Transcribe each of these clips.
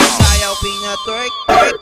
Sayaw, pinga, twerk, twerk.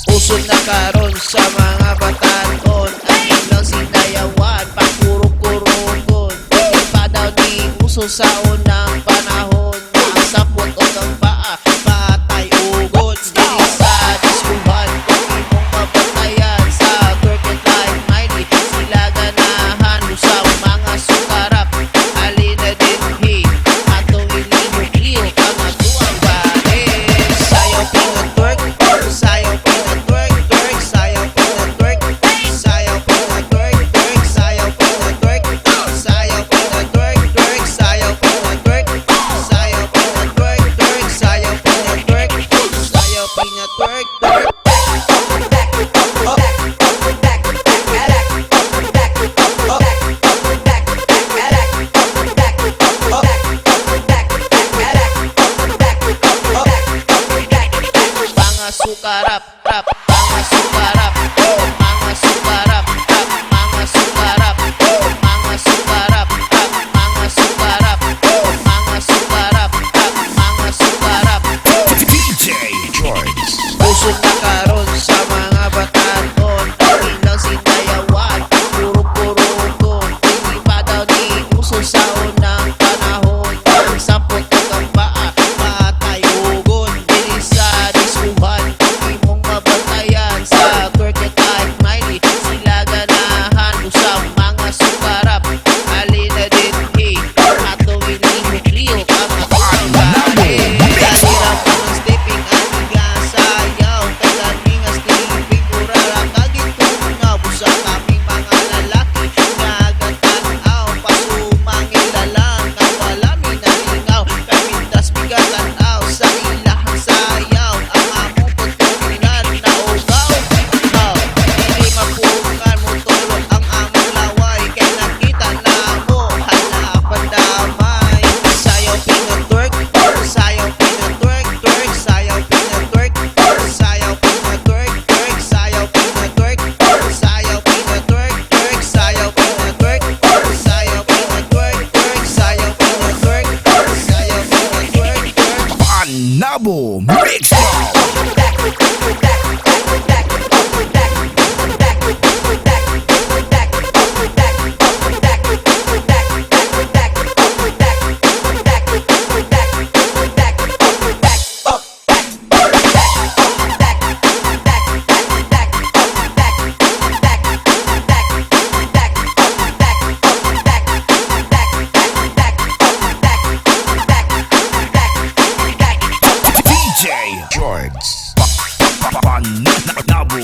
Usog na karon sa mga bataton, ay ilang sinayawan, pagkurok-kurogon. Hindi pa daw ni uso sa unang panahon, ang sapot o ng paa, patay ugod. Dili sa diskuhan, kung imong mabatayan sa twerk like mighty, sila ganahan usang mga sukarap. Halina din hi, atong ilihok-lihok ang atuang baris. Sayaw pinga twerk, sayaw pinga twerk, twerk, sayaw pinga twerk, sayaw pinga twerk, twerk, sayaw pinga twerk, sayaw pinga twerk, twerk, sayaw pinga twerk, sayaw pinga twerk, twerk, sayaw pinga twerk, sayaw pinga twerk, twerk. Mga sukarap, rap, mga sukarap, mga sukarap, rap, mga sukarap, mga sukarap, rap, mga sukarap, mga sukarap, rap, mga sukarap. Usog na karon sa mga bataton, ilang sinayawan, pagkurok-kurogon. Hindi pa daw ni uso sa unang panahon, ang sapot o ng paa, patay ugon. Dili sa diskuhan, kung imong mabatayan sa twerk like mighty, sila ganahan usang mga sukarap. Halina din hi, atong ilihok-lihok ang atong baris. Kahirap ang stepping at bigla sayaw, kaganingas living kurala kagitunaw. Busa kaming mga lalaki, nagatanaw, pasumang ilalang, nawala minalingaw, kamintas bigatanaw sa ilahang sayaw. Ang among pagkumilan na ugaw, dili mapungan mo tulog ang among laway, kay nakita na mo hanapan damay. Sayaw pinga twerk, sayaw pinga twerk, twerk, sayaw pinga twerk, sayaw pinga twerk, twerk, sayaw pinga twerk, sayaw pinga twerk, twerk, sayaw pinga twerk, sayaw pinga twerk, twerk, sayaw pinga twerk, sayaw pinga twerk, twerk. Panabo Mix DJ George. Panabo